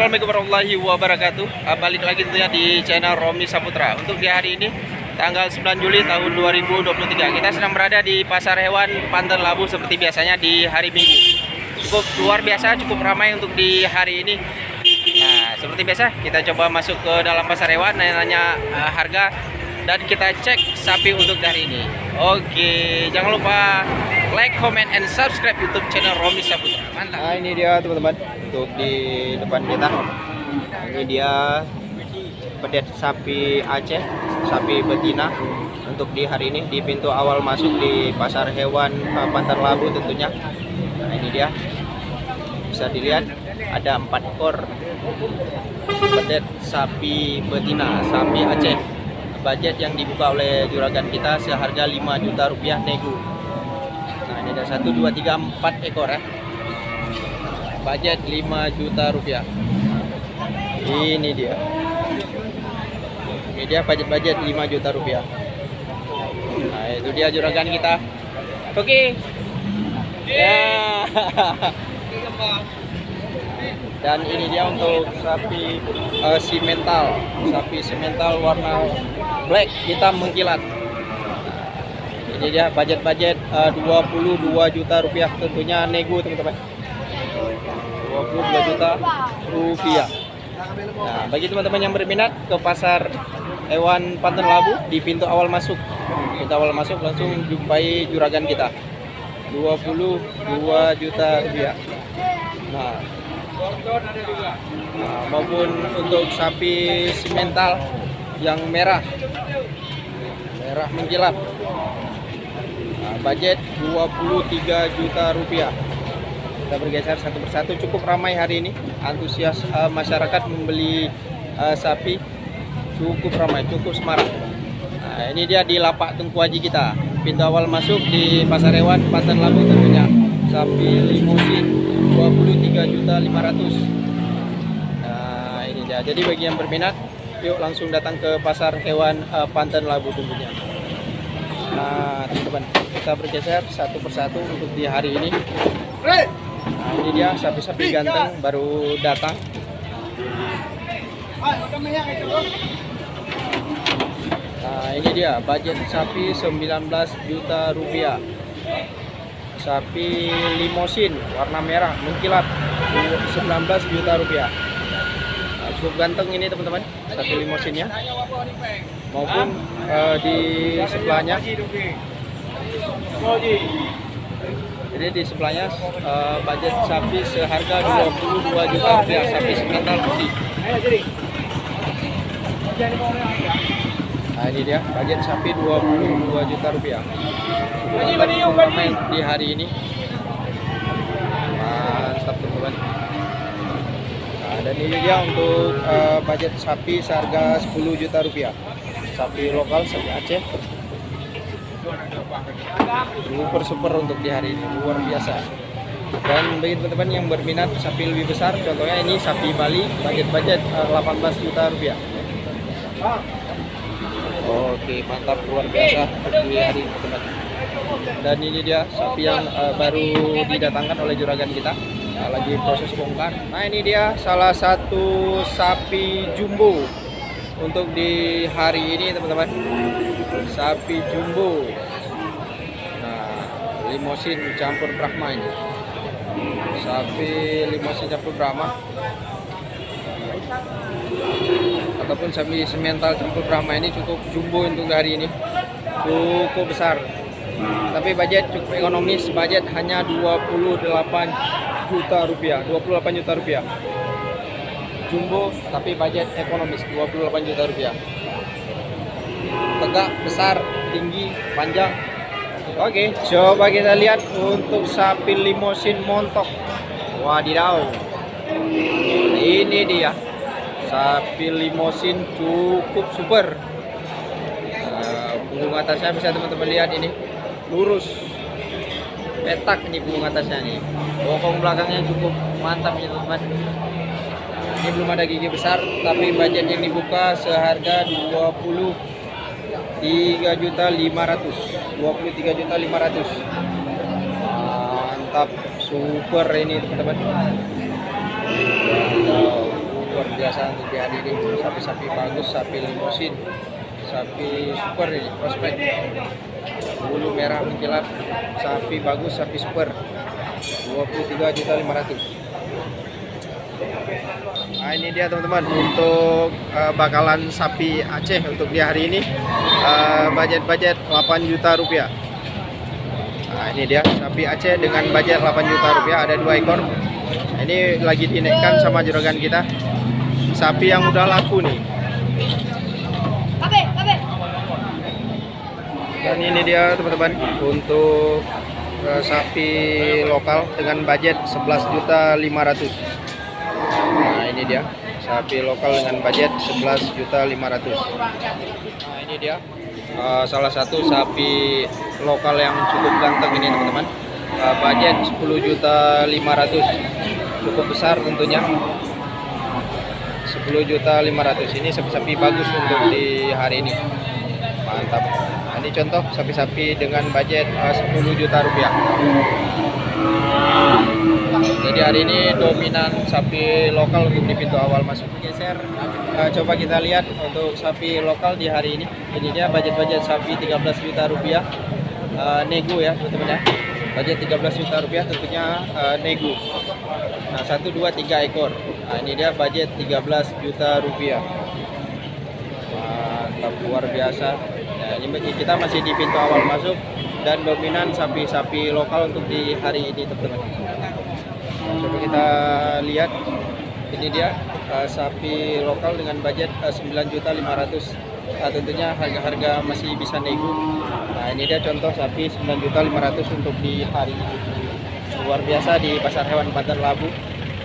Assalamualaikum warahmatullahi wabarakatuh. Balik lagi tentunya di channel Romi Saputra. Untuk di hari ini tanggal 9 Juli tahun 2023, kita sedang berada di Pasar Hewan Panten Labu seperti biasanya di hari Minggu. Cukup luar biasa, cukup ramai untuk di hari ini. Nah, seperti biasa kita coba masuk ke dalam pasar hewan, nanya harga, dan kita cek sapi untuk hari ini. Oke, jangan lupa like, comment, and subscribe YouTube channel Romi Saputra. Mantap. Nah, ini dia teman-teman untuk di depan kita. Ini dia pedet sapi Aceh, sapi betina untuk di hari ini di pintu awal masuk di pasar hewan Panten Labu tentunya. Nah, ini dia, bisa dilihat ada 4 ekor pedet sapi betina, sapi Aceh. Budget yang dibuka oleh juragan kita seharga 5 juta rupiah nego. Nah, ini ada 1, 2, 3, 4 ekor ya. Budget 5 juta rupiah. Ini dia. Ini dia budget 5 juta rupiah. Nah, itu dia juragan kita. Oke. Ya. Dan ini dia untuk sapi simental, sapi simental warna black hitam mengkilat. Nah, ini dia budget 22 juta rupiah, tentunya nego teman-teman. 22 juta rupiah. Nah, bagi teman-teman yang berminat ke pasar hewan Panten Labu di pintu awal masuk, langsung jumpai juragan kita. 22 juta rupiah. Nah, maupun untuk sapi simental yang merah mengkilap, nah, budget 23 juta rupiah. Kita bergeser satu persatu. Cukup ramai hari ini, antusias masyarakat membeli sapi cukup ramai, cukup semarak. Nah, ini dia di lapak Tengku Haji kita, pintu awal masuk di pasar hewan Panten Labu tentunya. Sapi limusin 23.500.000. Nah, ini dia. Jadi bagi yang berminat, yuk langsung datang ke pasar hewan Panten Labu tentunya. Nah, teman-teman, kita bergeser satu persatu untuk di hari ini. Nah, ini dia sapi-sapi ganteng baru datang. Nah, ini dia budget sapi 19 juta rupiah. Sapi limosin warna merah mengkilap 19 juta rupiah. Nah, cukup ganteng ini teman-teman, sapi limosinnya. Maupun di sebelahnya. Jadi di sebelahnya budget sapi seharga 22 juta rupiah, sapi simental putih. Nah, ini dia budget sapi 22 juta rupiah. Ramai di hari ini. Mantap teman-teman. Nah, dan ini dia untuk budget sapi seharga 10 juta rupiah. Sapi lokal, sapi Aceh. Super untuk di hari ini, luar biasa. Dan bagi teman-teman yang berminat sapi lebih besar, contohnya ini sapi Bali, budget 18 juta rupiah. Oke, mantap, luar biasa di hari ini teman. Dan ini dia sapi yang baru didatangkan oleh juragan kita, lagi proses bongkar. Nah, ini dia salah satu sapi jumbo untuk di hari ini teman-teman. Sapi jumbo. Nah, limosin campur Brahma ini. Sapi limosin campur Brahma, ataupun sapi semental campur Brahma ini cukup jumbo untuk hari ini, cukup besar. Tapi budget cukup ekonomis, budget hanya 28 juta rupiah. 28 juta rupiah. Jumbo tapi budget ekonomis 28 juta rupiah. Tegak, besar, tinggi, panjang. Oke, coba kita lihat untuk sapi limosin montok. Wadidaw. Ini dia. Sapi limosin cukup super. Punggung atasnya bisa teman-teman lihat ini. Lurus. Petak ini punggung atasnya nih. Bokong belakangnya cukup mantap ya teman-teman. Ini belum ada gigi besar, tapi budget yang dibuka seharga 23.500.000. 23.500.000. Mantap, super ini teman-teman. luar biasa untuk di hari ini. Sapi-sapi bagus, sapi limusin, sapi super ini, prospek. Bulu merah mengkilap, sapi bagus, sapi super. 23.500.000. Nah, ini dia teman-teman untuk bakalan sapi Aceh untuk di hari ini, budget 8 juta rupiah. Nah, ini dia sapi Aceh dengan budget 8 juta rupiah, ada 2 ekor. Ini lagi dinaikkan sama juragan kita, sapi yang udah laku nih. Dan ini dia teman-teman untuk sapi lokal dengan budget 11.500.000. Nah, ini dia sapi lokal dengan budget 11.500.000. Nah, ini dia salah satu sapi lokal yang cukup ganteng ini teman-teman. Budget 10.500.000. Cukup besar tentunya. 10.500.000. Ini sapi-sapi bagus untuk di hari ini. Mantap. Nah, ini contoh sapi-sapi dengan budget 10 juta rupiah. Jadi hari ini dominan sapi lokal untuk di pintu awal masuk. Geser, coba kita lihat untuk sapi lokal di hari ini. Ini dia budget sapi 13 juta rupiah, nego ya teman-teman ya. Budget 13 juta rupiah tentunya nego. Nah 1, 2, 3 ekor. Nah ini dia budget 13 juta rupiah. Mantap, luar biasa. Nah, ini kita masih di pintu awal masuk dan dominan sapi-sapi lokal untuk di hari ini teman-teman. Coba kita lihat, ini dia sapi lokal dengan budget 9.500.000. Tentunya harga-harga masih bisa nego. Nah ini dia contoh sapi 9.500.000 untuk di hari ini. Luar biasa di pasar hewan Banten Labu,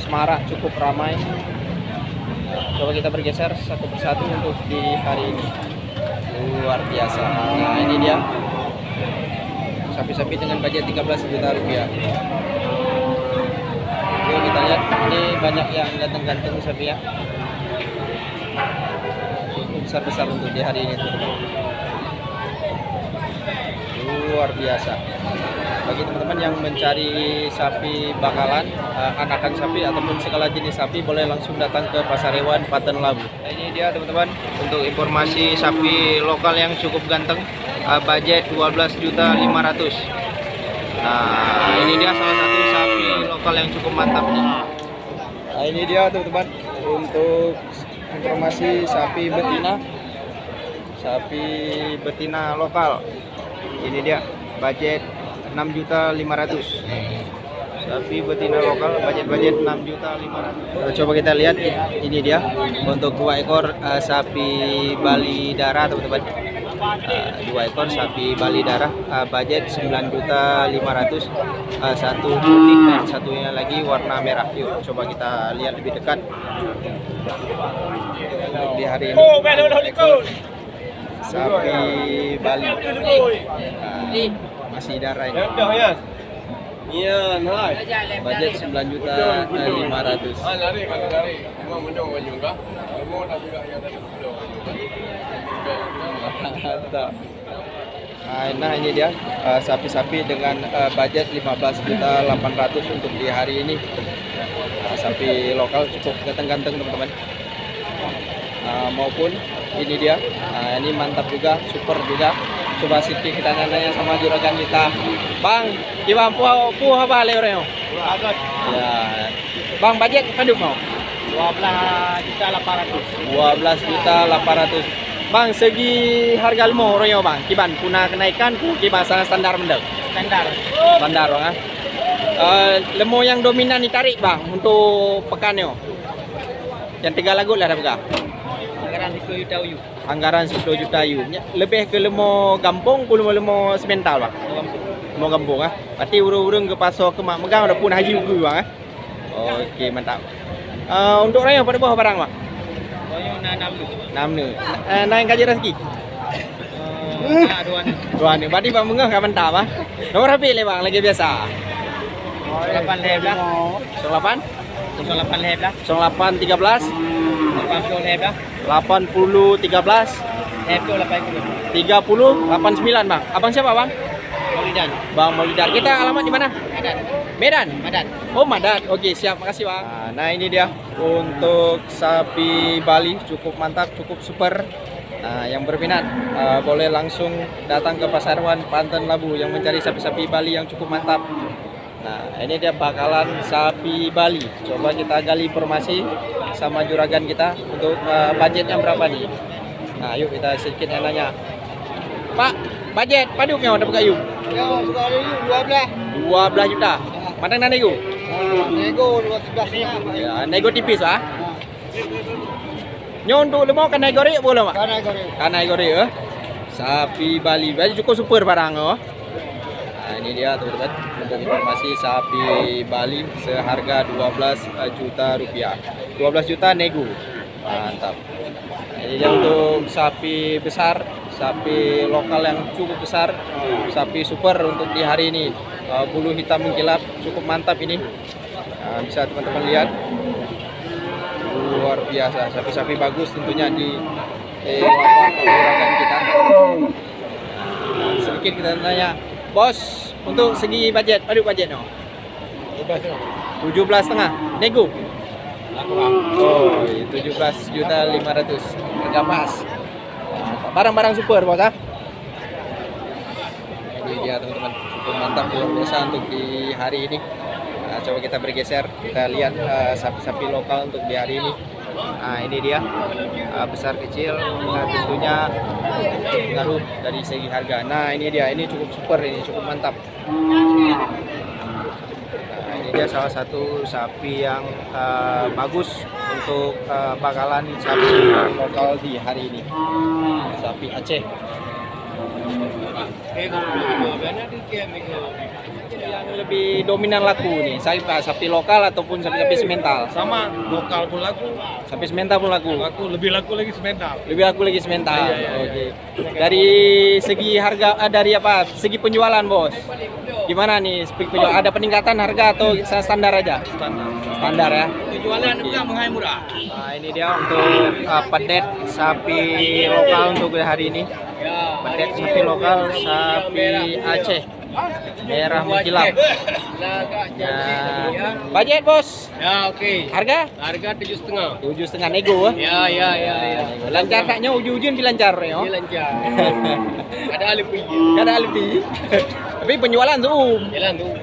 Semarak cukup ramai. Coba kita bergeser satu persatu untuk di hari ini. Luar biasa. Nah ini dia sapi-sapi dengan budget 13 juta rupiah. Yuk kita lihat, ini banyak yang ganteng-ganteng sapi ya. Besar-besar untuk di hari ini teman-teman. Luar biasa. Bagi teman-teman yang mencari sapi bakalan, anakan sapi ataupun segala jenis sapi, boleh langsung datang ke Pasar Hewan Banten Labu. Nah, ini dia teman-teman untuk informasi sapi lokal yang cukup ganteng, budget 12.500.000. Nah ini dia salah satu sapi lokal yang cukup mantap nih. Nah ini dia teman-teman untuk informasi sapi betina lokal. Ini dia budget 6.500.000. Sapi betina lokal budget 6.500.000. Coba kita lihat, ini dia untuk 2 ekor sapi Bali darah teman-teman. 2 ekor sapi Bali darah, budget 9.500.000. Satu putih dan satunya lagi warna merah. Yuk coba kita lihat lebih dekat untuk di hari ini. Sapi Bali masih darah ini. Budget 9.500.000. Nah ini dia sapi-sapi dengan budget 15.800.000 untuk di hari ini. Sapi lokal cukup ganteng-ganteng teman-teman. Maupun ini dia, ini mantap juga, super juga. Coba Siti kita nanya sama juragan kita, Bang, gimana pu apa leoreo? Ya, Bang budget penduk mau? 12.800.000. 12.800.000. Bang, segi harga lemo royo bang, kiban puna kenaikan ku kiban sana standar mendek. Standar bang. Lemo yang dominan ditarik bang untuk pekannya. Yang 3 lagu lah dah pegang. Anggaran 10 juta yu. Lebih ke lemo gampung ku lemo semental bang. Lemo gampung ah. Berarti urung-urung ke pasar ke mak megang udah pun haji ku bang ah. Okey, mantap. Untuk royo pada bawah barang bang. Royo 6 ni. Naik gaji rezeki. 2 ni. Berarti bang mengah kan mantap ah. Nomor HP le bang lagi biasa. 08 leh lah. 08 leh lah. 08 13 80 leh lah. 80 13 30 89 bang. Abang siapa bang? Maulidan. Bang Maulidar. Kita alamat di mana? Madat. Medan. Madat. Oh, Madat. Oke, siap. Makasih, Bang. Nah, ini dia untuk sapi Bali, cukup mantap, cukup super. Nah, yang berminat boleh langsung datang ke Pasar Hewan Panten Labu yang mencari sapi-sapi Bali yang cukup mantap. Nah, ini dia bakalan sapi Bali. Coba kita gali informasi sama juragan kita untuk budgetnya berapa nih. Nah, yuk kita sedikit yang nanya. Pak, budget paduknya udah buka yuk. Ya, sekali 12. 12 juta. Mana nego? Nego 12. Ya, nego tipis, Pak. Nyo untuk lemau kan nego rik boleh, Pak? Kan nego rik, sapi Bali. Bali cukup super barang, oh. Nah, ini dia teman-teman untuk informasi sapi Bali seharga 12 juta rupiah. 12 juta nego. Mantap. Nah, ini dia untuk sapi besar, sapi lokal yang cukup besar, sapi super untuk di hari ini. Bulu hitam mengkilap, cukup mantap ini. Nah, bisa teman-teman lihat. Luar biasa, sapi-sapi bagus tentunya di lapak juragan kita. Nah, sedikit kita tanya, bos, untuk segi budget, aduh budget no? 17,5 nego. Oh, 17.500.000 harga pas. Barang-barang super, bos, ah. Ini dia teman-teman, cukup mantap luar biasa untuk di hari ini. Nah, coba kita bergeser, kita lihat sapi-sapi lokal untuk di hari ini. Nah, ini dia besar kecil, nah, tentunya pengaruh dari segi harga. Nah, ini dia, ini cukup super, ini cukup mantap. Nah, ini dia salah satu sapi yang bagus untuk bakalan sapi lokal di hari ini. Sapi Aceh. Yang lebih dominan laku nih, sapi lokal ataupun sapi semental? Sama, lokal pun laku. Sapi semental pun laku. Lebih laku lagi semental. Lebih laku lagi semental. Iya. Oke. Dari segi harga, dari apa? Segi penjualan, bos. Gimana nih? Ada peningkatan harga atau standar aja? Standar ya. Penjualan juga menghai murah. Nah, ini dia untuk pedet sapi lokal untuk hari ini. Pedet sapi lokal, sapi Aceh. Merah mengkilap. Nah, budget, bos. Ya, oke. Harga? Harga 7,5. 7,5 nego. Ya. Lancar taknya ujung-ujung dilancar ya. Ini lancar. Ada alih Ada lebih. Tapi penjualan zoom. Jalan tuh.